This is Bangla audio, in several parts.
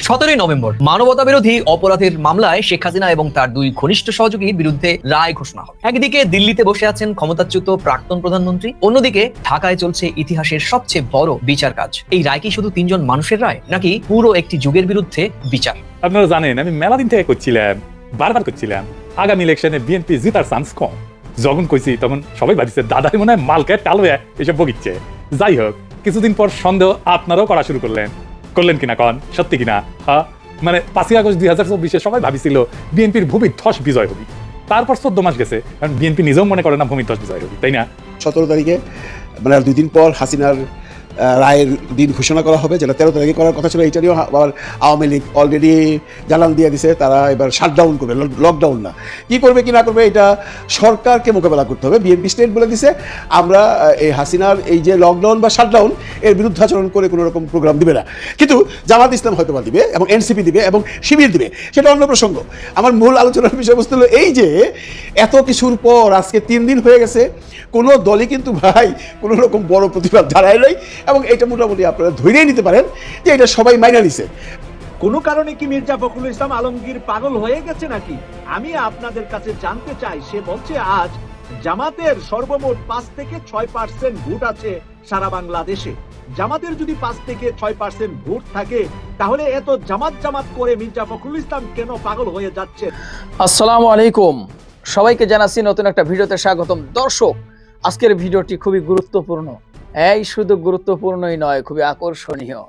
17 নভেম্বর মানবতা বিরোধী অপরাধের মামলায় শেখ হাসিনা এবং তার দুই ঘনিষ্ঠ সহযোগীর বিরুদ্ধে রায় ঘোষণা হয়। একদিকে দিল্লিতে বসে আছেন ক্ষমতাচ্যুত প্রাক্তন প্রধানমন্ত্রী, অন্যদিকে ঢাকায় চলছে ইতিহাসের সবচেয়ে বড় বিচার কাজ। এই রায় কি শুধু 3 জন মানুষের রায়, নাকি পুরো একটি যুগের বিরুদ্ধে বিচার? আপনারা জানেন আমি মেলা দিন থেকে বারবার করছিলাম আগামী ইলেকশনে বিএনপি জিতার চান্স কম। যখন কইছি তখন সবাই ভাবছে দাদাই মনে হয় মালকে টালবে এসব বকিচ্ছে। যাই হোক, কিছুদিন পর সন্দেহ আপনারাও করা শুরু করলেন কিনা কন, সত্যি কিনা? হ্যাঁ, মানে 5ই আগস্ট 2024 সবাই ভাবিছিল বিএনপির ভূমিধ্বস বিজয় হবে। তারপর 14 মাস গেছে, কারণ বিএনপি নিজেও মনে করে না ভূমিধ্বস বিজয় হবে, তাই না? 17 তারিখে মানে 2 দিন পর হাসিনার রায়ের দিন ঘোষণা করা হবে, যেটা 13 তারিখে করার কথা ছিল। এইটা নিয়েও আবার আওয়ামী লীগ অলরেডি জানান দিয়ে দিছে, তারা এবার শাটডাউন করবে, লকডাউন না। কি করবে কি না করবে এটা সরকারকে মোকাবেলা করতে হবে। বিএনপি স্টেট বলে দিছে আমরা এই হাসিনার এই যে লকডাউন বা শাটডাউন এর বিরুদ্ধাচরণ করে কোনো রকম প্রোগ্রাম দিবে না। কিন্তু জামাত ইসলাম হয়তো বা দিবে, এবং এনসিপি দিবে, এবং শিবির দিবে, সেটা অন্য প্রসঙ্গ। আমার মূল আলোচনার বিষয়বস্তু হলো এই যে এত কিছুর পর আজকে 3 দিন হয়ে গেছে, কোনো দলই কিন্তু ভাই কোনো রকম বড় প্রতিবাদ জানায় নাই, এবং এটা মোটামুটি আপনারা ধরেই নিতে পারেন যে এটা সবাই মাইনা নিছে। কোনো কারণে কি মির্জা ফখরুল ইসলাম আলমগীর পাগল হয়ে গেছে নাকি? আমি আপনাদের কাছে জানতে চাই। সে বলছে আজ জামাতের সর্বমোট 5 থেকে 6% ভোট আছে সারা বাংলাদেশে। জামাতের যদি 5 থেকে 6% ভোট থাকে, তাহলে এত জামাত করে মির্জা ফখরুল ইসলাম কেন পাগল হয়ে যাচ্ছে? আসসালামু আলাইকুম, সবাইকে জানাচ্ছি নতুন একটা ভিডিওতে স্বাগতম। দর্শক, আজকের ভিডিওটি খুবই গুরুত্বপূর্ণ। এই শুধু গুরুত্বপূর্ণই নয়, খুবই আকর্ষণীয়।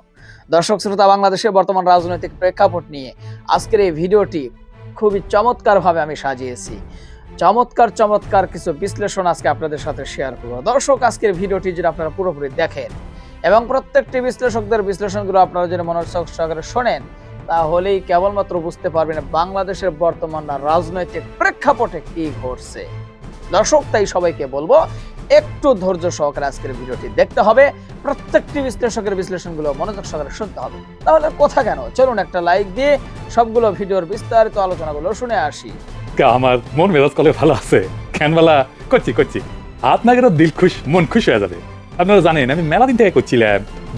দর্শক শ্রোতা, বাংলাদেশের বর্তমান রাজনৈতিক প্রেক্ষাপট নিয়ে আজকের এই ভিডিওটি খুবই চমৎকারভাবে আমি সাজিয়েছি। চমৎকার কিছু বিশ্লেষণ আজকে আপনাদের সাথে শেয়ার করব। দর্শক, আজকের ভিডিওটি যদি আপনারা পুরোপুরি দেখেন এবং প্রত্যেকটি বিশ্লেষকদের বিশ্লেষণগুলো আপনারা যদি মনোযোগ সহকারে শোনেন, তাহলেই কেবলমাত্র বুঝতে পারবেন বাংলাদেশের বর্তমান রাজনৈতিক প্রেক্ষাপটে কি ঘটছে। দর্শক, তাই সবাইকে বলবো একটু ধৈর্য সহকারে আজকের ভিডিওটি দেখতে হবে, প্রত্যেকটি বিশ্লেষকের বিশ্লেষণগুলো মনোযোগ সহকারে শুনতে হবে। তাহলে কথা কেন, চলুন একটা লাইক দিয়ে সবগুলো ভিডিওর বিস্তারিত আলোচনাগুলো শুনে আসি। আমার মন মেজাজ কলে ভালো আছে, খেনবেলা করছি আপনাদেরও দিল খুশ, মন খুশ হয়ে যাবে। আপনারা জানেন আমি মেলা দিন থেকে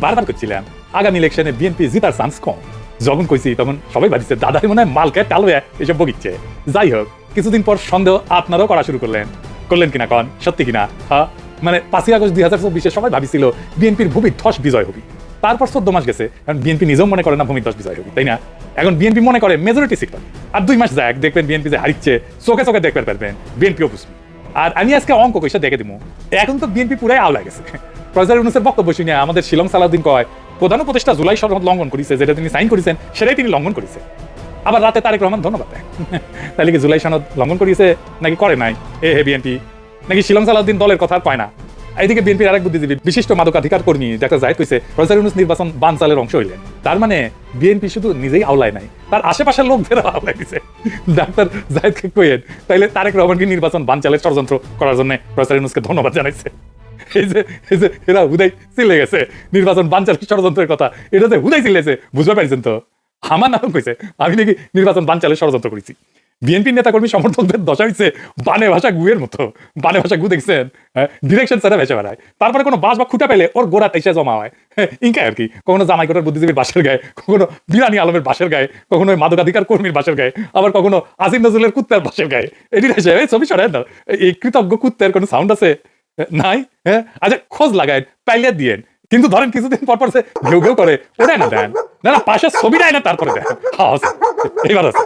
বারবার করছিলাম আগামী ইলেকশনে বিএনপি জিতার চান্স কম। যখন কইছি তখন সবাই ভাবছে দাদাই মনে হয় মালকে টালবে এসব বকিচ্ছে। যাই হোক, কিছুদিন পর সন্দেহ আপনারাও করা শুরু করলেন কিনা কন, সত্যি কিনা? হ্যাঁ, মানে 5ই আগস্ট 2024 সবাই ভাবিছিল বিএনপির ভূমিধ্বস বিজয় হবে। তারপর 14 মাস গেছে, কারণ বিএনপি নিজেও মনে করে না ভূমিধ্বস বিজয় হবে, তাই না? এখন বিএনপি মনে করে মেজরিটি সিট পাবে। আর 2 মাস যাক, দেখবেন বিএনপি যে হারিচ্ছে, চোখে দেখতে পারবেন বিএনপিও বুঝবে। আর আমি আজকে অঙ্ক কইসা দেখে দিব, এখন তো বিএনপি পুরাই আওলা গেছে। প্রফেসর ইউনূসের বক্তব্য শুনে আমাদের শিলং সালাউদ্দিন কয় প্রধান উপদেষ্টা জুলাই সনদ লঙ্ঘন করেছে, যেটা তিনি সাইন করেছেন সেটাই তিনি লঙ্ঘন করেছে। আবার রাতে তারেক রহমান ধন্যবাদ দেয়। তাহলে কি জুলাই সনদ লঙ্ঘন করেছে নাকি করে নাই হে বিএনপি, নাকি শিলং সালাউদ্দিন দলের কথা কয় না? এইদিকে বিএনপির আরেক বুদ্ধিজীবী বিশিষ্ট মাদকাধিকার কর্মী ডাক্তার জাহিদ কইছে প্রফেসর ইউনূস নির্বাচন বানচালের অংশ হইলেন। তার মানে বিএনপি শুধু নিজেই আওলায় নাই, তার আশেপাশের লোকদের আওলায় দিছে। ডাক্তার জাহিদকে কইেন তাইলে তারেক রহমানকে নির্বাচন বানচালের ষড়যন্ত্র করার জন্য প্রফেসর ইউনূসকে ধন্যবাদ জানাইছে। এই যে এরা হুদাই চিল্লে গেছে নির্বাচন বানচালের ষড়যন্ত্রের কথা, এটাতে হুদাই চিল্লেছে, বুঝতে পারছেন তো? আমার নাম কইছে আমি নাকি নির্বাচন বানচালের ষড়যন্ত্র করেছি। বিএনপির নেতাকর্মী সমর্থকদের দশা হয়েছে বানে ভাষা গুয়ের মতো। বানে ভাষা গু দেখছেন, ডিরেকশন ছাড়া ভেসে বেড়ায়। তারপরে কোনো বাস বা খুঁটা পেলে ওর গোড়া তেইশে জমা হয়। ইনকা আর কি, কখনো জামাইকোটার বুদ্ধিজীবীর বাসের গায়ে, কখনো বিরানি আলমের বাসের গায়ে, কখনো মাদকাধিকার কর্মীর বাসের গায়ে, আবার কখনো আসিম নজরুলের কুত্তার বাসের গায়ে। এটি ছবি সরায় না, এই কৃতজ্ঞ কুত্তার কোনো সাউন্ড আছে নাই? হ্যাঁ, আচ্ছা খোঁজ লাগায় পাইলে দিয়েন, কিন্তু ধরেন কিছুদিন পর সে ঘেউ করে ওটাই না দেন, না পাশের ছবিটাই না তারপরে দেন। এইবার আছে।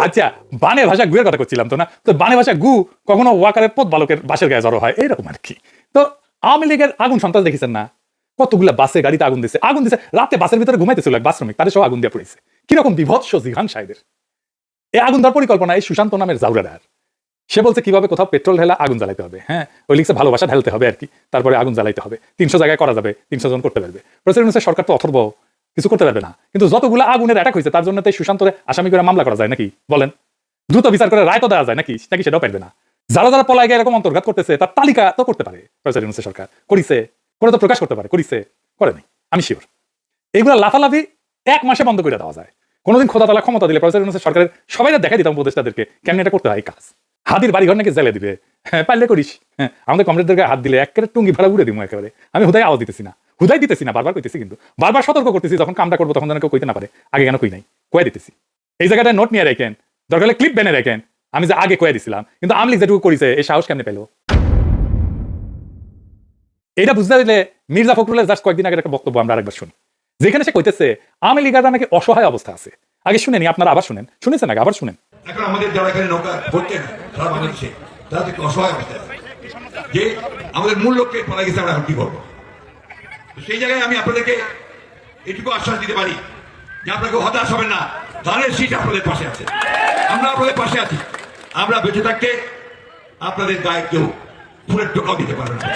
আচ্ছা, বানে ভাষা গুয়ের কথা করছিলাম তো না, তো বানে ভাষা গু কখনো ওয়াকারের পথ বালকের বাসের গায়ে জড়ো হয়, এইরকম আর কি। তো আওয়ামী লীগের আগুন সন্ত্রাস দেখেছেন না, কতগুলা বাসে গাড়িতে আগুন দিচ্ছে রাতে বাসের ভিতরে ঘুমাইতেছিল এক বাস শ্রমিক, তাদের সব আগুন দিয়ে পড়েছে। কিরকম বিভৎস জিহান সাহেবের এই আগুন দেওয়ার পরিকল্পনা এই সুশান্ত নামের জাউরাদার। সে বলছে কিভাবে কোথাও পেট্রোল ঢেলা আগুন জ্বালাইতে হবে। হ্যাঁ, ওই লিখছে ভালোবাসা ঢালতে হবে আর কি, তারপরে আগুন জ্বালাইতে হবে। 300 জায়গায় করা যাবে, 300 জন করতে পারবে। প্রেসিডেন্ট সরকার তো অথর্ব, কিছু করতে পারবে না। কিন্তু যতগুলো আগুনের অ্যাটাক হয়েছে তার জন্য তাই সুশান্তরে আসামি করে মামলা করা যায় নাকি বলেন? দ্রুত বিচার করে রায় তো দেওয়া যায় নাকি সেটাও পারবে না। যারা পলায় গিয়ে এরকম অন্তর্ঘাত করতেছে তার তালিকা তো করতে পারে প্রেসিডেন্ট সরকার, করিছে করে তো প্রকাশ করতে পারে, করে নাই আমি শিওর। এইগুলো লাফালাফি 1 মাসে বন্ধ করে দেওয়া যায়। কোনোদিন খোদা তালা ক্ষমতা দিলে প্রেসিডেন্ট সরকারের সবাই দেখাই দিতাম উপদেষ্টাদেরকে কেমনি এটা করতে হয় কাজ। হাতির বাড়ি ঘর নাকি জেলে দিবে, হ্যাঁ পারলে করিস। হ্যাঁ, আমাদের কমরেডদেরকে হাত দিলে একেবারে টুঙ্গি ভাড়া উড়ে দিব একেবারে। আমি হুদাই দিতেছি না, বারবার কইতেছি, কিন্তু বারবার সতর্ক করতেছি, যখন কামটা করবো তখন যেন কেউ কইতে না পারে আগে কেন কই নাই। কয়ে দিতেছি। এই জায়গাটায় নোট নিয়ে রাখেন, দরকার হলে ক্লিপ বেনে রাখেন, আমি যে আগে কয়ে দিছিলাম। কিন্তু আমলিগ যেটুকু করেছে এই সাহস কেমনে পেল? এটা বুঝতে দিলে মির্জা ফখরুলের জাস্ট কয়েকদিন আগের একটা বক্তব্য আমরা আরেকবার শুনি, যেখানে সে কইতেছে আওয়ামী লীগাররা নাকি অসহায় অবস্থা আছে। আগে শুনেনি, আপনারা আবার শুনেন, শুনেছেন আগে আবার শুনেন। এখন আমাদের যারা এখানে নৌকা ভরতেন সারা বাংলাদেশে, তারা তো একটু অসহায় অবস্থায় আছে, যে আমাদের মূল লক্ষ্যে পড়া গেছে, আমরা এখন কি করবো? সেই জায়গায় আমি আপনাদেরকে এটুকু আশ্বাস দিতে পারি যে আপনাকে হতাশ হবেন না, ধানের শীষ আপনাদের পাশে আছে, আমরা আপনাদের পাশে আছি। আমরা বেঁচে থাকতে আপনাদের গায়ে কেউ ফুলের টোকাও দিতে পারবে না,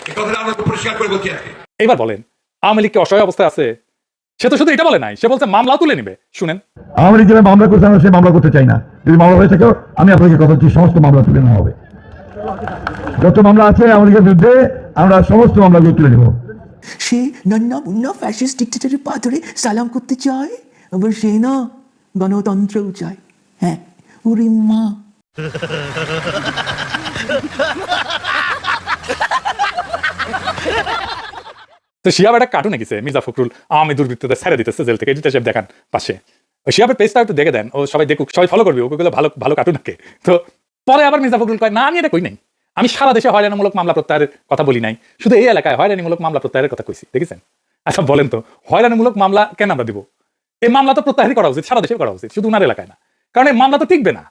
এই কথাটা আমরা পরিষ্কার করে বলছি আজকে। এবার বলেন আওয়ামী লীগ কি অসহায় অবস্থায় আছে? সে তো শুধু এটা বলে নাই, সে বলছে মামলা তুলে নিবে। শুনেন, আওয়ামী লীগ যেভাবে মামলা করছে আমরা সেই মামলা করতে চাই না। যদি মামলা হয়ে থাকেও আমি আপনাকে কথা দিচ্ছি, সমস্ত মামলা তুলে নেওয়া হবে। যত মামলা আছে আওয়ামী লীগের বিরুদ্ধে আমরা সমস্ত মামলাগুলো তুলে নেব। সে নন্না মুন্না ফ্যাসিস্ট ডিক্টেটরের পা ধরে সালাম করতে চায়, আবার সে না গণতন্ত্রও চায়। হ্যাঁ, ওরে মা। তো শিহাব একটা কার্টুনে গেছে, মির্জা ফখরুল আওয়ামী দুর্বৃত্তদের ছেড়ে দিতেছে জেল থেকে, এডিটর সাহেব দেখান পাশে। ওই শিহাবের পেজটা একটু দেখে দেন, ও সবাই দেখুক, সবাই ফলো করবে, ওগুলো ভালো ভালো কার্টুন থাকে। তো পরে আবার মির্জা ফখরুল কয় না আমি এটা কই নাই, আমি সারা দেশে হয়রানিমূলক মামলা প্রত্যাহারের কথা বলি নাই, শুধু এই এলাকায় হয়রানিমূলক মামলা প্রত্যাহারের কথা কইছি। দেখেছেন? আচ্ছা বলেন তো, হয়রানিমূলক মামলা কেন আমরা দিব? এই মামলা তো প্রত্যাহারই করা উচিত, সারা দেশে করা উচিত, শুধু উনার এলাকায় না, কারণ এই মামলা তো টিকবে না।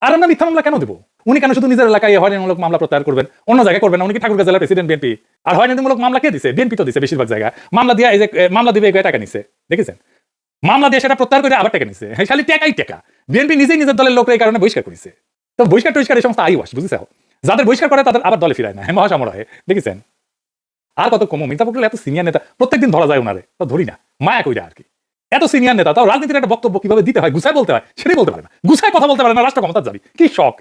আর আমরা মিথ্যা মামলা কেন দিব? উনি কেন শুধু নিজের এলাকায় হয়রানিমূলক মামলা প্রত্যাহার করবেন, অন্য জায়গায় করবেন না? উনি কি ঠাকুরগাঁও জেলার প্রেসিডেন্ট বিএনপি? আর হয়রানিমূলক মামলা কে দিছে? বিএনপি তো দিছে বেশিরভাগ জায়গায়। মামলা দিয়ে এই যে মামলা দিবে টাকা নিছে, দেখেছেন? মামলা দিয়ে সেটা প্রত্যাহার করে আবার টাকা নিছে, খালি টাকাই টাকা। বিএনপি নিজেই নিজের দলের লোকের এই কারণে বহিষ্কার করেছে। তো বহিষ্কার টহিষ্কার এই সমস্ত আইওয়াস, বুঝেছ? যাদের বহিষ্কার করে তাদের আবার দলে ফিরায় না, মহাসমরায়, দেখেছেন? আর কত কম মির্জা ফখরুল এত সিনিয়র নেতা, প্রত্যেকদিন ধরা যায় ওনারে, তো ধরি না, মায়া কইরা আর কি। এত সিনিয়র নেতা, তাও রাজনীতির একটা বক্তব্য কিভাবে দিতে হয়, গুছায় বলতে হয় সেটাই বলতে পারে না, গুছায় কথা বলতে পারে না। রাষ্ট্র ক্ষমতার যাবি, কি শখ!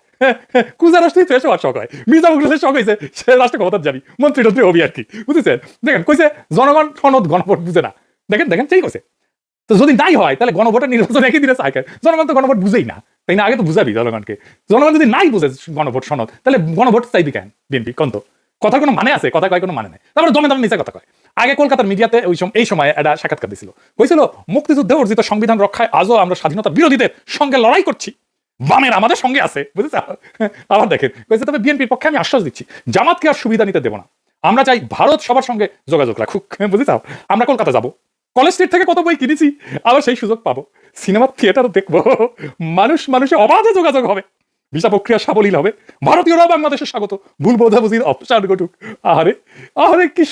কুজা রাষ্ট্রী ফ্রেশ হওয়ার শখ হয়, মির্জা ফখরুলের শখ হয়েছে সে রাষ্ট্র ক্ষমতার যাবি, মন্ত্রী টন্ত্রী হবি আর কি, বুঝেছেন? দেখেন কইছে জনগণ সনদ গণভোট বুঝে না, দেখেন দেখেন ঠিক আছে। তো যদি নাই হয় তাহলে গণভোটের নির্বাচন একই দিনে চায়, জনগণ তো গণভোট বুঝেই না, তাই না? আগে তো বুঝাবি জনগণকে। জনগণ যদি নাই বুঝে গণভোট সনদ, তাহলে গণভোট চাইবি কেন বিএনপি? কন্ত কথা কোনো মানে আছে? কথা কয় কোনো মানে নাই। তারপরে দমে দমে নিচে কথা কয়। আগে কলকাতার মিডিয়াতে এই সময় একটা সাক্ষাৎকার দিছিল, কইছিল মুক্তিযুদ্ধে অর্জিত সংবিধান রক্ষায় আজও আমরা স্বাধীনতা বিরোধীদের সঙ্গে লড়াই করছি, বামের আমাদের সঙ্গে আছে, বুঝেছ? আবার দেখেন কইছে তবে বিএনপির পক্ষে আমি আশ্বাস দিচ্ছি, জামাতকে আর সুবিধা নিতে দেব না, আমরা চাই ভারত সবার সঙ্গে যোগাযোগ রাখুক, বুঝেছ? আমরা কলকাতা যাবো, কলেজ স্ট্রিট থেকে কত বই কিনেছি, আবার সেই সুযোগ পাবো, সিনেমা থিয়েটার দেখবো, মানুষে অবাধে যোগাযোগ হবে, ভিসা প্রক্রিয়া সাবলীল হবে, ভারতীয়রা বাংলাদেশের স্বাগত, ভুল বোঝাবুঝির অপসারণ ঘটুক। আরে আরে কি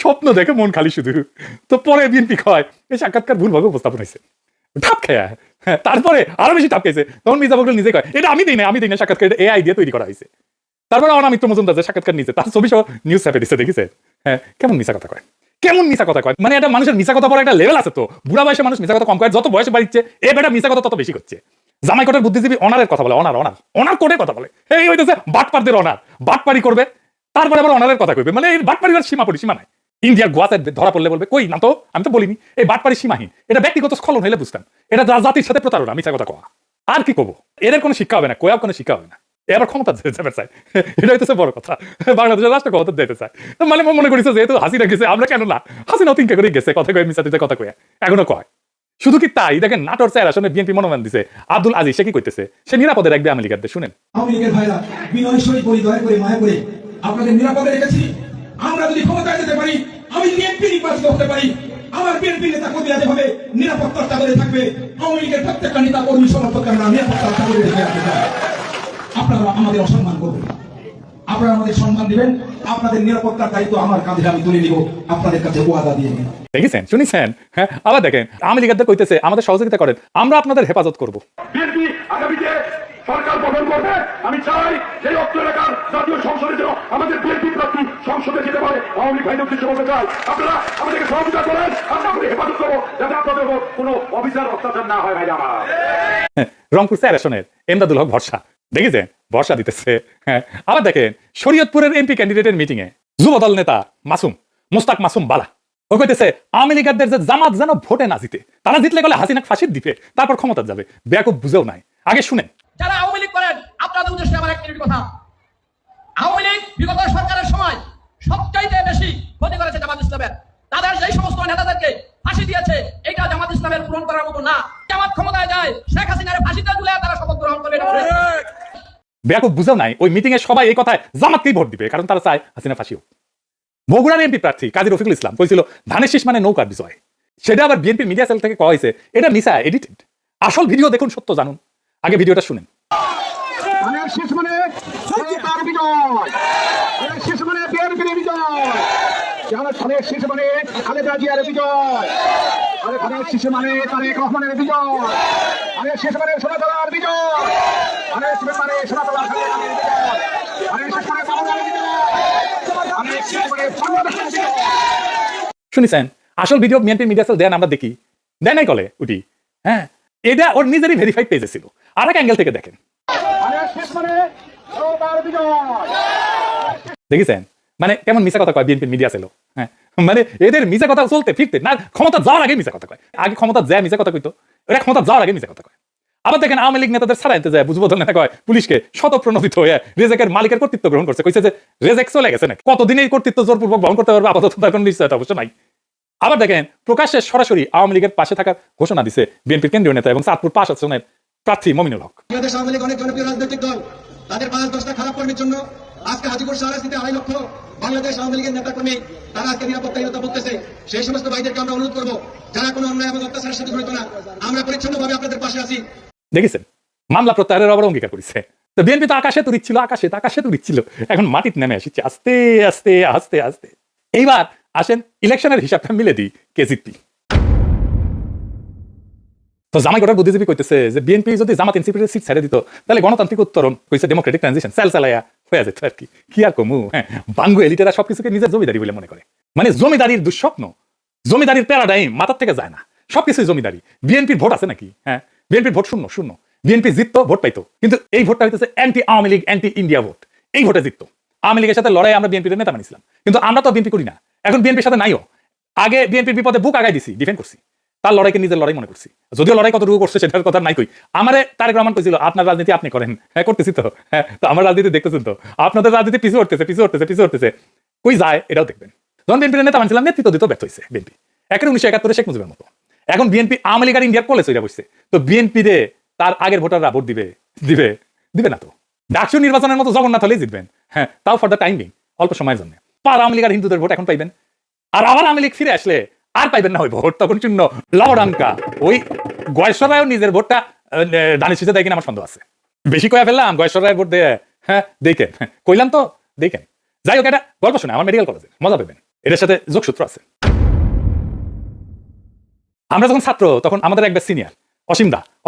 স্বপ্ন দেখে মন খালি শুধু। তো পরে বিএনপি কয় এই সাক্ষাৎকার ভুলভাবে উপস্থাপন হয়েছে, ঠাপ খেয়া। তারপরে আরো বেশি ঠাপ খেয়েছে, তখন মির্জা ফখরুল নিজে কয় এটা আমি দিই না সাক্ষাৎকার, এটা এআই দিয়ে তৈরি করা হয়েছে। তারপরে অনামিত্র মজুমদার যে সাক্ষাৎকার নিয়েছে তার ছবি সহ নিউজ ছাপে দিচ্ছে, দেখেছে? হ্যাঁ, কেমন মিশা কথা কয়, কেমন মিশা কথা কয়। মানে একটা মানুষের মিশা কথা পরে একটা লেভেল আছে। তো বুড়া বয়সে মানুষ মিশা কথা কম কয়, যত বয়সে বাড়িচ্ছে এ বেটা মিশা কথা তত বেশি করছে। জামাই কোটের বুদ্ধিজীবী অনারের কথা বলে, অনার কোটের কথা বলে, এই হইতেছে বাটপারদের অনার, বাটপারি করবে, তারপরে আবার অনারের কথা কইবে। মানে এই বাটপারির সীমা নাই। ইন্ডিয়ার গোয়াতে ধরা পড়লে বলবে কই না তো, আমি তো বলিনি। এই বাটপারি সীমাহীন, এটা ব্যক্তিগত স্খলন হইলে বুঝতাম, এটা জাতির সাথে প্রতারণা, মিশা কথা কওয়া। আর কি কব, এদের কোনো শিক্ষা হবে না, কোয়াব কোনো শিক্ষা হবে না, এবার ক্ষমতা যেতে চায়, এটা হইতেছে বড় কথা। বাংলাদেশের রাষ্ট্র ক্ষমতা যেতে চায়, মানে মনে করিস যেহেতু হাসিনা গেছে আমরা কেন না, হাসিনাও তিনকে করে গেছে, কথা কয়ে মিশাতে কথা কয়ে এখনো কয়। শুধু কি তাই, দেখেন নাটোর চেয়ার আসনে বিএনপি মনোনয়ন দিছে আব্দুল আজিজ, সে কি করতেছে? সে নিরাপদে রাখবে আওয়ামী লীগের। শুনেন, আওয়ামী লীগের ভাইরা বিনয় সই করে দয়া করে মায়া করে আপনাদের নিরাপদে রেখেছি। আমরা যদি ক্ষমতায় যেতে পারি, আমি বিএনপি নির্বাচিত হতে পারি, আমার বিএনপি নেতা কর্মীরা যেভাবে নিরাপত্তার চাদরে থাকবে, আওয়ামী লীগের প্রত্যেকটা নেতা কর্মী সমর্থককে আমরা নিরাপত্তার চাদরে রেখে রাখতে চাই। আপনারা আমাদের অসম্মান করবেন, আপনারা আমাদের সম্মান দিবেন, আপনাদের নিরাপত্তার দায়িত্ব আমার কাঁধে আমি তুলে নিব, আপনাদের কাছে ওয়াদা দিয়ে নিব। দেখেছেন, শুনেছেন? হ্যাঁ, আবার দেখেন আওয়ামী লীগের কইতেছে আমাদের সহযোগিতা করেন, আমরা আপনাদের হেফাজত করবো। বিএনপি আগামীতে সরকার গঠন করবে, আমি চাই সেই অর্থ এলাকার জাতীয় সংসদে যেন আমাদের বিএনপি প্রার্থী সংসদে যেতে পারে। আওয়ামী লীগ ভাইদের উদ্দেশ্যে বলতে চাই, আপনারা আমাদেরকে সহযোগিতা করেন, আমরা আপনাদের হেফাজত করবো, যাতে আপনাদের কোনো অফিসার অত্যাচার না হয়। ভাই আমার রংপুর চেয়ার আসনের এমদাদুল হক ভরসা, দেখেছেন? ভরসা দিতেছে। হ্যাঁ, আবার দেখেন শরীয়তপুরের এমপি ক্যান্ডিডেটের মিটিং এ যুবদল নেতা মোস্তাক মাসুম বালা ও কইতেছে আওয়ামী লীগারদের যে জামাত যেন ভোটে না জিতে, তারা জিতলে গেলে হাসিনা ফাঁসির দিবে, তারপর ক্ষমতা যাবে। বেয়াকুব বুঝেও নাই। আগে শুনেন, যারা আওয়ামী লীগ করেন আপনাদের উদ্দেশ্যে আমার এক মিনিট কথা। আওয়ামী লীগ বিগত সরকারের সময় সবচাইতে বেশি ক্ষতি করেছে জামাত ইসলামের। তাদের যেই সমস্ত নেতাদেরকে ফাঁসি দিয়েছে, এটা জামাত ইসলামের পূরণ করার মতো না। জামাত ক্ষমতায় যায়, শেখ হাসিনার ফাঁসিতে ঝুলে তারা শপথ গ্রহণ করে। বেয়াকুব বুঝাও নাই ওই মিটিং এ সবাই এই কথায় জামাতকেই ভোট দিবে, কারণ তারা চায় হাসিনা ফাঁসি হোক। বগুড়ার এমপি প্রার্থী কাজী রফিকুল ইসলাম কইছিল ধানের শীষ মানে নৌকার বিষয়, সেটা আবার বিএনপির মিডিয়া সেল থেকে কয়া হয়েছে এটা মিছা, এডিটেড। আসল ভিডিও দেখুন, সত্য জানুন। আগে ভিডিওটা শুনেন। ধানের শীষ মানে নৌকার বিজয়, ধানের শীষ মানে বিএনপির বিজয়, ধানের শীষ মানে খালেদা জিয়ার বিজয়, ধানের শীষ মানে তারেক রহমানের বিজয়, ধানের শীষ মানে সোনাতলার বিজয়, ধানের শীষ মানে সোনাতলার বিজয়, ধানের শীষ মানে বাংলার বিজয়, ধানের শীষ মানে বাংলাদেশের বিজয়। শুনিছেন? আসল ভিডিও বিএনপির মিডিয়া সেল দেন, আমরা দেখি দেয় নাই কলে উঠি। হ্যাঁ, এটা ওর নিজেরই ভেরিফাইড পেজে ছিল। আর এক অ্যাঙ্গেল থেকে দেখেন, দেখেছেন মানে কেমন মিছা কথা কয় বিএনপির মিডিয়া সেল। হ্যাঁ, মানে এদের মিছা কথা চলতে ফিরতে না, ক্ষমতা যাওয়ার আগে মিছা কথা কয়। আগে ক্ষমতা যায় মিছা কথা কইতো, এরা ক্ষমতা যাওয়ার আগে মিছা কথা কয়। আবার দেখেন আওয়ামী লীগ নেতাদের ছাড়া আনতে যায়, বুঝবোধন নেতা কয় পুলিশকে শতপ্রণোদিত হয়ে রেজেকের মালিকের কর্তৃত্ব গ্রহণ করছে, কইছে যে রেজেক চলে গেছে না, কতদিন এই কর্তৃত্ব জোরপূর্বক বহন করতে পারবে আপাতত তার কোনো নিশ্চয়তা অবশ্য নাই। আবার দেখেন প্রকাশ্যে সরাসরি আওয়ামী লীগের পাশে থাকার ঘোষণা দিছে বিএনপির কেন্দ্রীয় নেতা এবং চাঁদপুর ৫ আসনের প্রার্থী মমিনুল হক। বাংলাদেশ আওয়ামী লীগ অনেক জনপ্রিয় রাজনৈতিক দল, তাদের ৫-১০টা খারাপ কর্মীর জন্য আজকে হাজিপুর শহরাস্তিতে ২.৫ লক্ষ বাংলাদেশ আওয়ামী লীগের নেতা কর্মী তারা আজকে নিরাপত্তাহীনতা ভুগতেছে। সেই সমস্ত ভাইদেরকে আমরা অনুরোধ করবো, যারা কোনো অন্যায় এবং অত্যাচারের সাথে জড়িত না, আমরা পরিচ্ছন্নভাবে আপনাদের পাশে আছি। দেখেছেন মামলা প্রত্যাহারের আবার অঙ্গীকার করেছে। তো বিএনপি তো আকাশে তো দিচ্ছিল, আকাশে তো দিচ্ছিল, এখন মাটিতে নেমে আসছে আস্তে আস্তে আস্তে আস্তে। এইবার আসেন ইলেকশনের হিসাবটা মিলে দিই কে জিতবি। তো জামাই গোটার বুদ্ধিজীবী কইতেছে যে বিএনপি যদি জামাত এনসিপির সিট ছেড়ে দিত তাহলে গণতান্ত্রিক উত্তরণ কইছে ডেমোক্রেটিক ট্রানজিশন চালায়া হয়ে যেত আর কি আর কমু। হ্যাঁ, বাঙ্গু এলিটেরা সবকিছুকে নিজের জমিদারি বলে মনে করে, মানে জমিদারির দুঃস্বপ্ন, জমিদারির প্যারাডাইম মাথার থেকে যায় না, সবকিছুই জমিদারি। বিএনপির ভোট আছে নাকি? হ্যাঁ, বিএনপির ভোট শূন্য। বিএনপি জিততো, ভোট পাইতো, কিন্তু এই ভোটটা হইতেছে anti Awami League, anti India vote. এই ভোটে জিততো। আওয়ামী লীগের সাথে লড়াই আমরা বিএনপির নেতা মানিছিলাম, কিন্তু আমরা তো বিএনপি করি না, এখন বিএনপির সাথে নাইও। আগে বিএনপির বিপদে বুক আগাই দিছি, ডিফেন্ড করছি, তার লড়াইকে নিজের লড়াই মনে করছি, যদিও লড়াই কতটুকু করছে সেটার কথা নাই কই। আমারে তারেক রহমান কইছিল আপনার রাজনীতি আপনি করেন। হ্যাঁ, করতেছি তো। হ্যাঁ, তো আমার রাজনীতি দেখতেছেন তো, আপনাদের রাজনীতি পিছু উঠতেছে, কই যায় এটাও দেখবেন। যখন বিএনপির নেতা মানছিলাম নেতৃত্ব দিতে ব্যর্থ হয়েছে বিএনপি, 1971 শেখ মুজিবের মতো। এখন বিএনপি আওয়ামী লীগ আর ইন্ডিয়ার কলেজ হইয়া বসছে, তো বিএনপি রে তার আগের ভোটাররা ভোট দিবে না তো। ডাকসু নির্বাচনের মতো জগন্নাথ হলেই জিতবেন। হ্যাঁ, তাও ফর দ্য টাইম বিং, অল্প সময়ের জন্য। পার আওয়ামী লীগ আর হিন্দুদের ভোট এখন পাইবেন, আর আবার আওয়ামী লীগ ফিরে আসলে আর পাইবেন না ওই ভোট, তখন শূন্য লবডাঙ্কা। ওই গয়েশ্বর রায় নিজের ভোটটা দানিশ দেয় কিনা আমার সন্দেহ আছে। বেশি কয়া ফেললাম, গয়েশ্বর রায়ের ভোট দেয়। হ্যাঁ, দেখেন, কইলাম তো, দেখেন। যাই হোক, এটা গল্প শুনে আমার মেডিকেল কলেজে মজা পাবেন, এটার সাথে যোগসূত্র আছে। আমরা যখন ছাত্র তখন আমাদের একবার সিনিয়র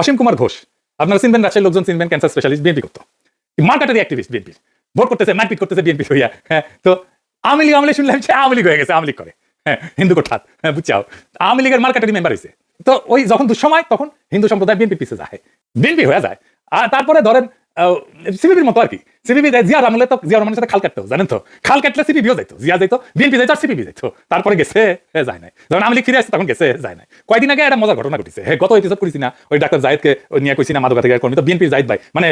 অসীম কুমার ঘোষ, আপনারা চিনবেন, রাজশাহীর লোকজন চিনবেন, ক্যান্সার স্পেশালিস্ট, বিএনপি করতো, মার্কেটারি অ্যাক্টিভিস্ট, বিএনপি ভোট করতেছে, মারপিট করতেছে বিএনপি হইয়া। হ্যাঁ, তো আওয়ামী লীগ শুনলাম সে আওয়ামী লীগ হয়ে গেছে, আওয়ামী লীগ করে। হ্যাঁ, হিন্দু কোঠাত। হ্যাঁ, বুঝছাও, আওয়ামী লীগের মার্কেটারি মেম্বার হয়েছে। তো ওই যখন দুঃসময় তখন হিন্দু সম্প্রদায় বিএনপি পিছিয়ে যায়, বিএনপি হয়ে যায়। আর তারপরে ধরেন সিপিবির মতো আর কি, সিপিবি জিয়ার আমলে তো জিয়ার রহমানের সাথে খাল কাটতো, জানেন তো, খাল কাটলে সিপিবিও যাইতো, জিয়া যাইতো, বিএনপি যাইতো আর সিপিবি যাইতো। তারপরে গেছে, যায় নাই। যখন আওয়ামী লীগ ফিরে আসছে তখন গেছে, যায় নাই। কয়েকদিন আগে একটা মজার ঘটনা ঘটেছে। হ্যাঁ, গত এপিসোড করেছি না, ওই ডাক্তার জাহিদকে নিয়ে কইছি না, মাদকাধিকার কর্মী, তো বিএনপির জাহিদ ভাই মানে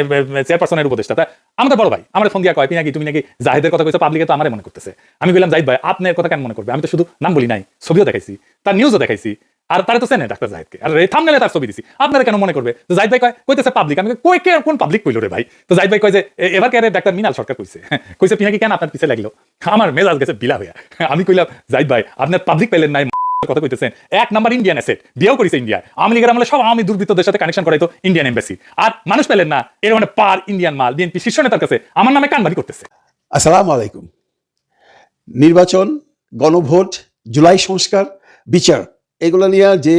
চেয়ারপারসনের উপদেষ্টা, আমাদের বড় ভাই আমার ফোন দিয়া কয় নাকি তুমি নাকি জাহিদের কথা কইছো, পাবলিকে তো আমারে মনে করতেছে। আমি বললাম জাহিদ ভাই আপনার কথা কেন মনে করবে, আমি তো শুধু নাম বলি নাই, ছবিও দেখাইছি, তার নিউজও দেখাইছি, আর তারা তো চেনে ডাক্তার জাহিদকে, আর এই থাম্বনেলে তার ছবি দিছি, আপনারা কেন মনে করবে? তো জাহিদ ভাই কইতেছে পাবলিক। আমি কই কে কোন পাবলিক কইলো রে ভাই? তো জাহিদ ভাই কয় যে এবার কে ডাক্তার মিনাল সরকার কইছে, কইছে পিনাকি কেন আপনার পিছে লাগলো। আমার মেজাজ গেছে বিলা হইয়া। আমি কইলাম জাহিদ ভাই আপনার পাবলিক পাইলেন নাই, কথা কইতেছেন। এক নাম্বার ইন্ডিয়ান অ্যাসেট, বিয়েও করেছে ইন্ডিয়া, আওয়ামী লীগের আমলে সব আওয়ামী দুর্বৃত্তদের সাথে কানেকশন করাইতো ইন্ডিয়ান এমবাসি, আর মানুষ পেলেন না, এর মানে পার ইন্ডিয়ান মাল বিএনপি শীর্ষ নেতার কাছে আমার নামে কানবাড়ি করতেছে। আসসালামু আলাইকুম। নির্বাচন, গণভোট, জুলাই সংস্কার, বিচার, এগুলো নিয়ে যে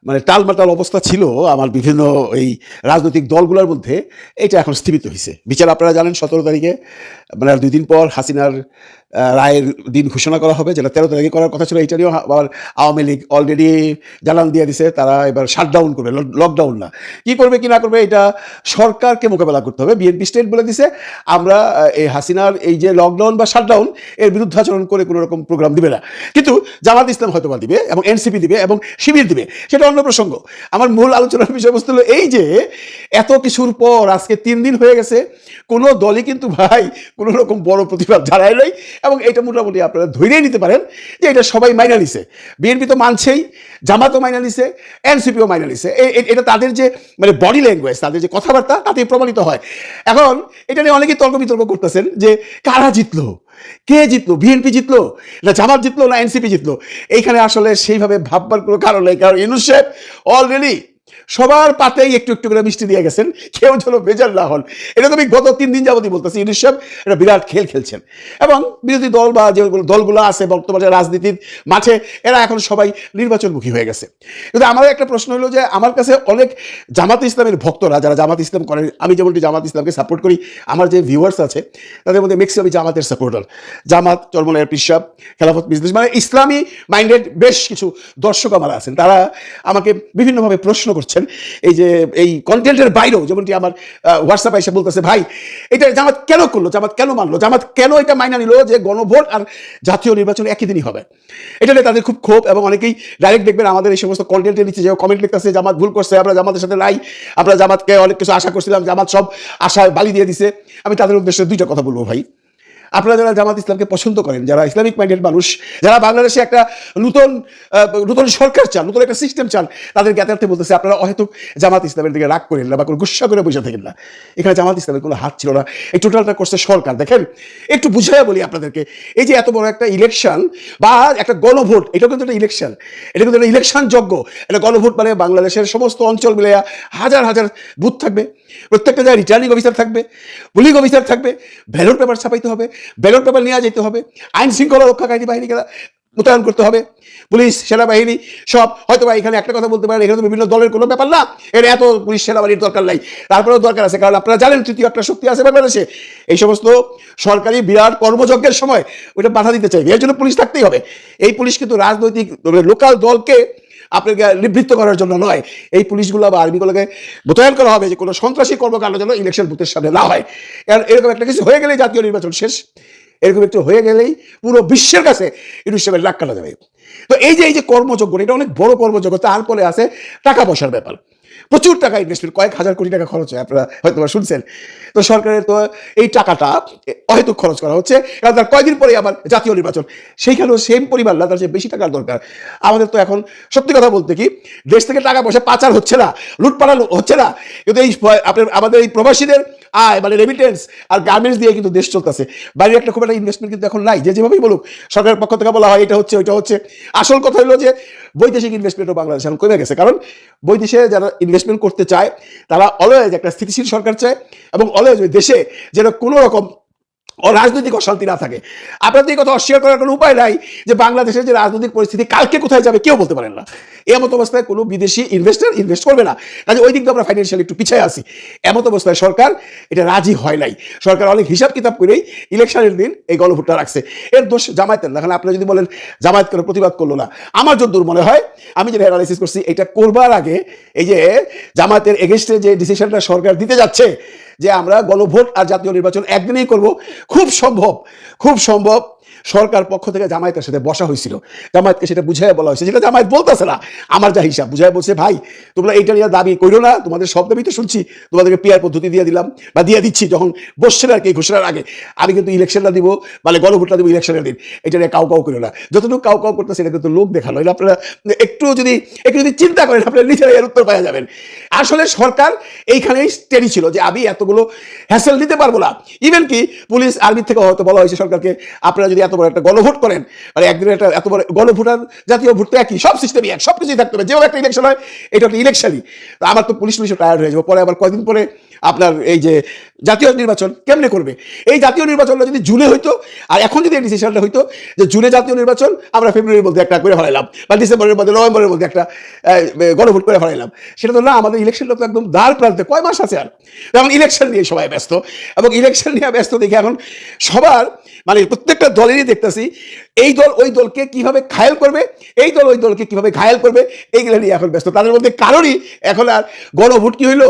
মানে টালমাটাল অবস্থা ছিল আমার বিভিন্ন এই রাজনৈতিক দলগুলোর মধ্যে, এটা এখন স্থিমিত হয়েছে। বিচার আপনারা জানেন 17 তারিখে, মানে 2 দিন পর হাসিনার রায়ের দিন ঘোষণা করা হবে, যেটা 13 তারিখে করার কথা ছিল। এটা নিয়েও আবার আওয়ামী লীগ অলরেডি জানান দিয়ে দিছে, তারা এবার শাটডাউন করবে, লকডাউন না। কি করবে কি না করবে এটা সরকারকে মোকাবেলা করতে হবে। বিএনপি স্টেট বলে দিছে আমরা এই হাসিনার এই যে লকডাউন বা শাটডাউন এর বিরুদ্ধাচরণ করে কোনো রকম প্রোগ্রাম দিবে না, কিন্তু জামাত ইসলাম হয়তো বা দিবে এবং এনসিপি দিবে এবং শিবির দিবে, সেটা অন্য প্রসঙ্গ। আমার মূল আলোচনার বিষয়বস্তু হলো এই যে এত কিছুর পর আজকে 3 দিন হয়ে গেছে, কোনো দলই কিন্তু ভাই কোনো রকম বড় প্রতিবাদ জানায় নাই এবং এটা মোটামুটি আপনারা ধরেই নিতে পারেন যে এটা সবাই মাইনা নিছে। বিএনপি তো মানছেই, জামাতও মাইনা নিছে, এনসিপিও মাইনা নিছে। এটা তাদের যে মানে বডি ল্যাঙ্গুয়েজ, তাদের যে কথাবার্তা তাতেই প্রমাণিত হয়। এখন এটা নিয়ে অনেকেই তর্ক বিতর্ক করতেছেন যে কারা জিতলো, কে জিতলো, বিএনপি জিতলো না জামাত জিতলো না এনসিপি জিতলো। এইখানে আসলে সেইভাবে ভাববার কোনো কারণ নেই, কারণ ইউনূস সাহেব অলরেডি সবার পাতেই একটু একটু করে মিষ্টি দিয়ে গেছেন, কেউ যেন বেজার না হন। এটা তো আমি গত 3 দিন যাবতই বলতেছি, ইউনূস সাহেব একটা বিরাট খেল খেলছেন এবং বিরোধী দল বা যে দলগুলো আছে বর্তমানে রাজনীতির মাঠে, এরা এখন সবাই নির্বাচনমুখী হয়ে গেছে। কিন্তু আমার একটা প্রশ্ন হলো যে আমার কাছে অনেক জামাত ইসলামের ভক্তরা, যারা জামাত ইসলাম করেন, আমি যেমনটি জামাত ইসলামকে সাপোর্ট করি, আমার যে ভিউয়ার্স আছে তাদের মধ্যে ম্যাক্সিমাম জামাতের সাপোর্টার। জামাত, চরমনাইয়ের পীর সাহেব, খেলাফত বিজনেস, মানে ইসলামী মাইন্ডেড বেশ কিছু দর্শক আমার আছেন, তারা আমাকে বিভিন্নভাবে প্রশ্ন করছেন এই যে এই কন্টেন্টের বাইরেও, যেমনটি আমার হোয়াটসঅ্যাপে এসে বলতেছে, ভাই এটা জামাত কেন করলো, জামাত কেন মানলো, জামাত কেন এটা মাইনা নিল যে গণভোট আর জাতীয় নির্বাচন একই দিনই হবে। এটা নিয়ে তাদের খুব ক্ষোভ, এবং অনেকেই ডাইরেক্ট দেখবেন আমাদের এই সমস্ত কন্টেন্টের নিচে যে কমেন্ট লিখতেছে, জামাত ভুল করছে, আমরা জামাতের সাথে নাই, আমরা জামাতকে অনেক কিছু আশা করছিলাম, জামাত সব আশায় বালি দিয়ে দিছে। আমি তাদের উদ্দেশ্যে 2টা কথা বলবো ভাই। আপনারা যারা জামাত ইসলামকে পছন্দ করেন, যারা ইসলামিক মাইন্ডেড মানুষ, যারা বাংলাদেশে একটা নতুন সরকার চান, নতুন একটা সিস্টেম চান, তাদের জ্ঞাতার্থে বলতেছে আপনারা হয়তো জামাত ইসলামের দিকে রাগ করেন না বা কোনো গুসা করে বসে থাকেন না। এখানে জামাত ইসলামের কোনো হাত ছিল না, এই টোটালটা করছে সরকার। দেখেন একটু বুঝাইয়া বলি আপনাদেরকে, এই যে এত বড় একটা ইলেকশন বা একটা গণভোট, এটা কিন্তু একটা ইলেকশন, এটা কিন্তু একটা ইলেকশন যোগ্য একটা গণভোট। মানে বাংলাদেশের সমস্ত অঞ্চল মিলে হাজার হাজার বুথ থাকবে, প্রত্যেকটা জায়গায় রিটার্নিং অফিসার থাকবে, পুলিশ অফিসার থাকবে, ব্যালট পেপার ছাপাইতে হবে, ব্যালট পেপার নিয়ে যেতে হবে, আইন শৃঙ্খলা রক্ষাকারী বাহিনীকে মোতায়েন করতে হবে, পুলিশ সেনাবাহিনী সব। হয়তো বা এখানে একটা কথা বলতে পারেন, এখানে তো বিভিন্ন দলের কোনো ব্যাপার না, এর এত পুলিশ সেনাবাহিনীর দরকার নাই, তারপরেও দরকার আছে, কারণ আপনারা জানেন তৃতীয় একটা শক্তি আছে বাংলাদেশে। এই সমস্ত সরকারি বিরাট কর্মযজ্ঞের সময় ওইটা বাধা দিতে চাইবে, এর জন্য পুলিশ থাকতেই হবে। এই পুলিশ কিন্তু রাজনৈতিক লোকাল দলকে আপনাকে নিবৃত্ত করার জন্য নয়, এই পুলিশগুলো বা আর্মিগুলোকে মোতায়েন করা হবে যে কোনো সন্ত্রাসী কর্মকাণ্ড যেন ইলেকশন বুথের সামনে না হয়। কারণ এরকম একটা কিছু হয়ে গেলেই জাতীয় নির্বাচন শেষ, এরকম একটু হয়ে গেলেই পুরো বিশ্বের কাছে ইউনূস সাহেবের নাক কাটা যাবে। তো এই যে কর্মযজ্ঞ, এটা অনেক বড় কর্মযজ্ঞ। তারপরে আছে টাকা পয়সার ব্যাপার, প্রচুর টাকা ইনভেস্টমেন্ট, কয়েক হাজার কোটি টাকা খরচ হয়, আপনারা হয়তো শুনছেন। তো সরকারের তো এই টাকাটা হয়তো খরচ করা হচ্ছে, কারণ তার কয়েকদিন পরে আবার জাতীয় নির্বাচন, সেইখানেও সেম পরিমাণ না, তার চেয়ে বেশি টাকার দরকার। আমাদের তো এখন সত্যি কথা বলতে কি, দেশ থেকে টাকা পয়সা পাচার হচ্ছে না, লুটপাট হচ্ছে না, কিন্তু এই আমাদের এই প্রবাসীদের আয় মানে রেমিটেন্স আর গার্মেন্টস দিয়ে কিন্তু দেশ চলতেছে। বাইরের একটা খুব একটা ইনভেস্টমেন্ট কিন্তু এখন নাই, যেভাবেই বলুক সরকারের পক্ষ থেকে বলা হয় এটা হচ্ছে ওইটা হচ্ছে। আসল কথা হলো যে বৈদেশিক ইনভেস্টমেন্টও বাংলাদেশ এখন কমে গেছে, কারণ বৈদেশে যারা ইনভেস্টমেন্ট করতে চায় তারা অলওয়েজ একটা স্থিতিশীল সরকার চায়, এবং অলওয়েজ ওই দেশে যেন কোনো রকম রাজনৈতিক অশান্তি না থাকে। আপনাদের এই কথা অস্বীকার করার কোনো উপায় নাই যে বাংলাদেশের যে রাজনৈতিক পরিস্থিতি কালকে কোথায় যাবে কেউ বলতে পারেন না। এমত অবস্থায় কোনো বিদেশি ইনভেস্টর ইনভেস্ট করবে না, কাজে ওই দিক দিয়ে আমরা ফাইন্যান্সিয়ালি একটু পিছিয়ে আসি। এমত অবস্থায় সরকার এটা রাজি হয় নাই, সরকার অনেক হিসাব কিতাব করেই ইলেকশনের দিন এই গণভোটটা রাখছে। এর দোষ জামায়াতের না। আপনারা যদি বলেন জামায়াত কেন প্রতিবাদ করলো না, আমার যতদূর মনে হয়, আমি যেটা অ্যানালাইসিস করছি, এটা করবার আগে এই যে জামায়াতের এগেইনস্টে যে ডিসিশনটা সরকার দিতে যাচ্ছে যে আমরা গণভোট আর জাতীয় নির্বাচন একদিনেই করব, খুব সম্ভব সরকার পক্ষ থেকে জামায়াতের সাথে বসা হয়েছিল, জামায়াতকে সেটা বুঝাই বলা হয়েছে, যেটা জামায়াত বলতেছে না। আমার যা হিসাব বুঝাই বলছে, ভাই তোমরা এইটা নিয়ে দাবি করো না, তোমাদের সব দাবি তো শুনছি, তোমাদেরকে পিআর পদ্ধতি দিয়ে দিলাম বা দিয়ে দিচ্ছি যখন বসছেন আর কি ঘোষণার আগে, আমি কিন্তু ইলেকশনটা দিব মানে গণভোটটা দিব ইলেকশনের দিন, এটা নিয়ে কাউ করো না। যতটুকু কাউ করতেছে এটা কিন্তু লোক দেখানো, এটা আপনারা একটু যদি চিন্তা করেন আপনারা নিজেরাই এর উত্তর পাওয়া যাবেন। আসলে সরকার এইখানেই স্টেডি ছিল যে আমি এতগুলো হ্যাসেল দিতে পারবো না। ইভেন কি পুলিশ আর্মির থেকে হয়তো বলা হয়েছে সরকারকে, আপনারা যদি এত বড় একটা গণভোট করেন, মানে একদিনের একটা এত বড় গণভোট আর জাতীয় ভোট তো একই, সব সিস্টেমই এক, সব কিছুই থাকতে হবে, যেভাবে একটা ইলেকশন হয় এটা একটা ইলেকশনই। তো আমার তো পুলিশ টায়ার্ড হয়ে যাবো, পরে আবার কয়েকদিন পরে আপনার এই যে জাতীয় নির্বাচন কেমনে করবে? এই জাতীয় নির্বাচনটা যদি জুনে হইতো, আর এখন যদি এই ডিসিশনটা হইতো যে জুনে জাতীয় নির্বাচন, আমরা ফেব্রুয়ারির মধ্যে একটা করে ফেলাইলাম, বা ডিসেম্বরের মধ্যে নভেম্বরের মধ্যে একটা গণভোট করে ফেলাইলাম, সেটা তো না। আমাদের ইলেকশনটা তো একদম দ্বার প্রান্তে, কয় মাস আছে আর, এখন ইলেকশন নিয়ে সবাই ব্যস্ত, এবং ইলেকশন নিয়ে ব্যস্ত দেখে এখন সবার মানে প্রত্যেকটা দলেরই দেখতেছি এই দল ওই দলকে কিভাবে ঘায়েল করবে, এই দল ওই দলকে কিভাবে ঘায়েল করবে, এইগুলো নিয়ে এখন ব্যস্ত। তাদের মধ্যে কারোরই এখন আর গণভোট কি হইলো,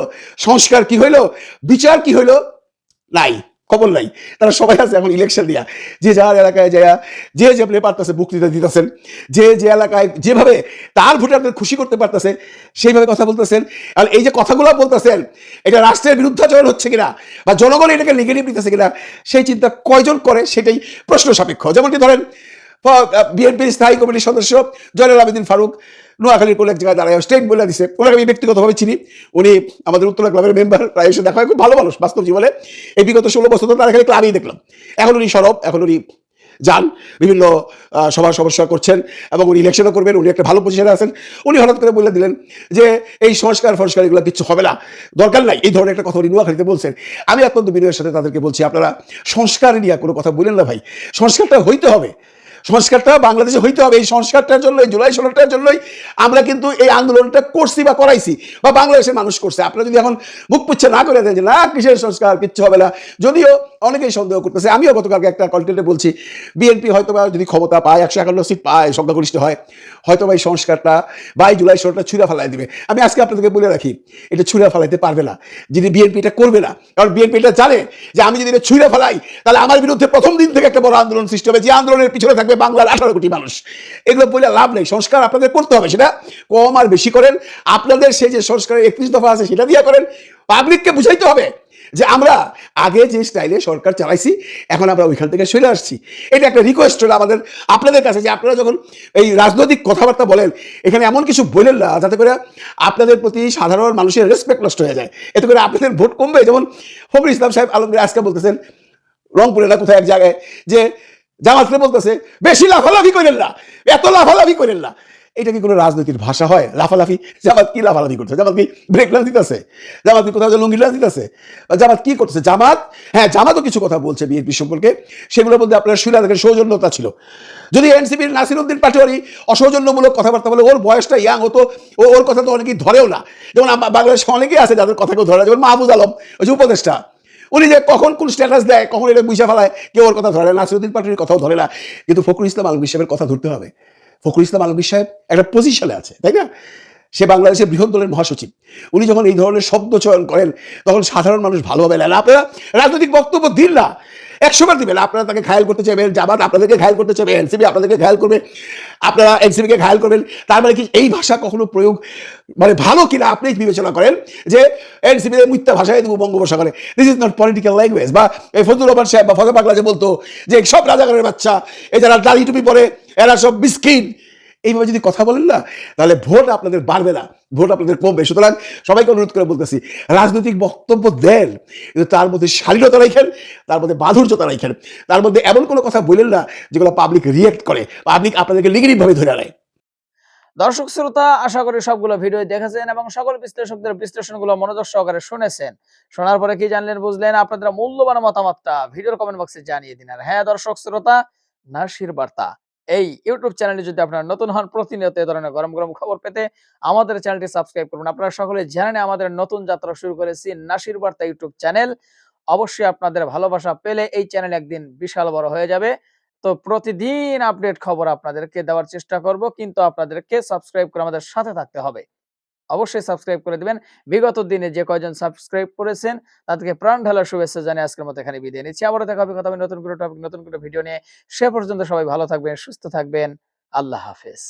সংস্কার কি হইলো, বিচার কি হইলো নাই। খবর নাই, তারা সবাই আছে এখন ইলেকশন দিয়া, যে যার এলাকায় যায় যে যেভাবে পারতেছে বক্তৃতা দিতেছেন, যে যে এলাকায় যেভাবে তার ভোটারদের খুশি করতে পারতেছে সেইভাবে কথা বলতেছেন। আর এই যে কথাগুলো বলতেছেন এটা রাষ্ট্রের বিরুদ্ধাচরণ হচ্ছে কিনা বা জনগণ এটাকে নেগেটিভ নিতেছে কিনা সেই চিন্তা কয়জন করে সেটাই প্রশ্ন সাপেক্ষ। যেমনটি ধরেন বিএনপির স্থায়ী কমিটির সদস্য জয়নুল আবেদিন ফারুক নোয়াখালীর কোনো এক জায়গায় দাঁড়ায় স্টেট বলে দিছে, ওনাকে আমি ব্যক্তিগতভাবে চিনি, উনি আমাদের উত্তরা ক্লাবের মেম্বার, প্রায় এসে দেখা হয়, খুব ভালো মানুষ বাস্তব জীবনে। এই বিগত 16 বছর তো তার এখানে ক্লাবেই দেখলাম। এখন উনি সরব, এখন উনি যান বিভিন্ন সভা সমস্যা করছেন এবং উনি ইলেকশনও করবেন, উনি একটা ভালো পজিশনে আছেন। উনি হঠাৎ করে বলে দিলেন যে এই সংস্কার এগুলো কিচ্ছু হবে না, দরকার নাই, এই ধরনের একটা কথা উনি নোয়াখালীতে বলছেন। আমি অত্যন্ত বিনয়ের সাথে তাদেরকে বলছি, আপনারা সংস্কার নিয়ে কোনো কথা বলেন না ভাই, সংস্কারটা হইতে হবে, সংস্কারটা বাংলাদেশে হইতে হবে। এই সংস্কারটার জন্য, এই জুলাই 16টার জন্যই আমরা কিন্তু এই আন্দোলনটা করছি বা করাইছি বা বাংলাদেশের মানুষ করছে। আপনারা যদি এখন মুখ পুচ্ছে না করে দেন যে না কিসের সংস্কার, কিচ্ছু হবে না, যদিও অনেকেই সন্দেহ করতেছে। আমিও গতকালকে একটা কন্টেন্টে বলছি বিএনপি হয়তো বা যদি ক্ষমতা পায়, 151 সিট পায়, সংখ্যাগরিষ্ঠ হয়, হয়তো বা এই সংস্কারটা বা এই জুলাই 16টা ছুঁড়ে ফেলাই দিবে। আমি আজকে আপনাদেরকে বলে রাখি, এটা ছুঁড়ে ফেলাইতে পারবে না, যদি বিএনপি এটা করবে না। কারণ বিএনপি এটা জানে যে আমি যদি এটা ছুঁড়ে ফেলাই তাহলে আমার বিরুদ্ধে প্রথম দিন থেকে একটা বড় আন্দোলন সৃষ্টি হবে, যে আন্দোলনের পিছনে থাকবে বাংলার 18 কোটি মানুষ। এগুলো বলে লাভ নেই, সংস্কার আপনাদের করতে হবে, সেটা কম আর বেশি করেন, আপনাদের সেই যে সংস্কারের 31 দফা আছে সেটা দিয়ে করেন। পাবলিককে বুঝাইতে হবে যে আমরা আগে যে স্টাইলে সরকার চালাইছি এখন আমরা ওইখান থেকে সরে আসছি। এটা একটা রিকোয়েস্ট হলো আমাদের আপনাদের কাছে, যে আপনারা যখন এই রাজনৈতিক কথাবার্তা বলেন এখানে এমন কিছু বলেন না যাতে করে আপনাদের প্রতি সাধারণ মানুষের রেসপেক্ট নষ্ট হয়ে যায়, এতে করে আপনাদের ভোট কমবে। যেমন ফখরুল ইসলাম সাহেব আলমগীর আজকে বলতেছেন রংপুরে না কোথায় এক জায়গায় যে জামাতকে বলতেছে বেশি লাফালাফি করেন না, এত লাফালাফি করেন না। এটা কি কোনো রাজনীতির ভাষা হয় লাফালাফি? জামাত কি লাফালাফি করছে? জামাত কি ব্রেক লাঞ্চ দিতেছে? জামাত কি কোথাও লুঙ্গি লাঞ্চ দিতেছে? জামাত কি করতেছে? জামাত, হ্যাঁ জামাতও কিছু কথা বলছে বিএনপি সম্পর্কে, সেগুলোর মধ্যে আপনার শুনে দেখেন সৌজন্যতা ছিল। যদি এনসিপির নাসিরউদ্দিন পাটোয়ারি অসৌজন্যমূলক কথাবার্তা বলে, ওর বয়সটা ইয়াং হতো, ওর কথা তো অনেকেই ধরেও না। যেমন বাংলাদেশে অনেকেই আছে যাদের কথা কেউ ধরে না, যেমন মাহফুজ আলম, ওই যে উপদেষ্টা, উনি যে কখন কোন স্ট্যাটাস দেয়, কখন এটা বুঝে ফেলায়, কেউ ওর কথা ধরে না, নাসিরউদ্দিন পাটোয়ারির কথাও ধরে না। কিন্তু ফখরুল ইসলাম আলমগীর সাহেবের কথা ধরতে হবে। ফখরুল ইসলাম আলমগীর সাহেব একটা পজিশনে আছে, তাই না? সে বাংলাদেশের বৃহৎ দলের মহাসচিব। উনি যখন এই ধরনের শব্দ চয়ন করেন তখন সাধারণ মানুষ ভালোভাবে নেন। আপনারা রাজনৈতিক বক্তব্য দিন না, 100 বার দিবেন। আপনারা তাকে ঘায়াল করতে চাইবেন, জামাত আপনাদেরকে ঘায়াল করতে চাইবে, এনসিপি আপনাদেরকে ঘায়াল করবে, আপনারা এনসিপিকে ঘায়াল করবেন। তার মানে কি এই ভাষা কখনো প্রয়োগ মানে ভালো কিনা আপনি বিবেচনা করেন যে এনসিপি মিথ্যা ভাষায় দেবো বঙ্গোপসাগরে, this is not political language. বা এই ফজলুর রহমান সাহেব বা ফজল পাগলা যে বলতো যে সব রাজাকারের বাচ্চা, এ যারা দাড়ি টুপি পরে এরা সব মিসকিন, এইভাবে যদি কথা বলেন না তাহলে ভোট আপনাদের বাড়বে না, ভোট আপনাদের কমবে। সুতরাং সবাইকে অনুরোধ করে বলতেছি, রাজনৈতিক বক্তব্য দেন কিন্তু তার মধ্যে শালীনতা রাখেন, তার মধ্যে মাধুর্যতা রাখেন, তার মধ্যে এমন কোনো কথা বলেন না যেগুলো পাবলিক রিয়েক্ট করে, পাবলিক আপনাদেরকে নেগেটিভ ভাবে ধরে নেয়। দর্শক শ্রোতা, আশা করি সবগুলো ভিডিও দেখেছেন এবং সকল বিশ্লেষকদের বিশ্লেষণগুলো মনোযোগ সহকারে শুনেছেন। শোনার পরে কি জানলেন, বুঝলেন? আপনাদের মূল্যবান মতামতটা ভিডিওর কমেন্ট বক্সে জানিয়ে দিন। আর হ্যাঁ দর্শক শ্রোতা, নাসির বার্তা এই ইউটিউব চ্যানেলে যদি আপনারা নতুন হন, প্রতিনিয়ত এই ধরনের গরম গরম খবর পেতে আমাদের চ্যানেলটি সাবস্ক্রাইব করুন। আপনারা সকলে জানেন আমাদের নতুন যাত্রা শুরু করেছি নাসির বার্তা ইউটিউব চ্যানেল। অবশ্যই আপনাদের ভালোবাসা পেলে এই চ্যানেল একদিন বিশাল বড় হয়ে যাবে। তো প্রতিদিন আপডেট খবর আপনাদেরকে দেওয়ার চেষ্টা করব, কিন্তু আপনাদেরকে সাবস্ক্রাইব করে আমাদের সাথে থাকতে হবে। অবশ্যই সাবস্ক্রাইব করে দিবেন। বিগত দিনে যে কয়জন সাবস্ক্রাইব করেছেন তাদেরকে প্রাণ ঢালা শুভেচ্ছা জানিয়ে আজকের মতো এখানে বিদায় নিচ্ছি। আবারও দেখা হবে কথা হবে নতুন কোনো টপিক, নতুন কোনো ভিডিও নিয়ে। সে পর্যন্ত সবাই ভালো থাকবেন, সুস্থ থাকবেন। আল্লাহ হাফেজ।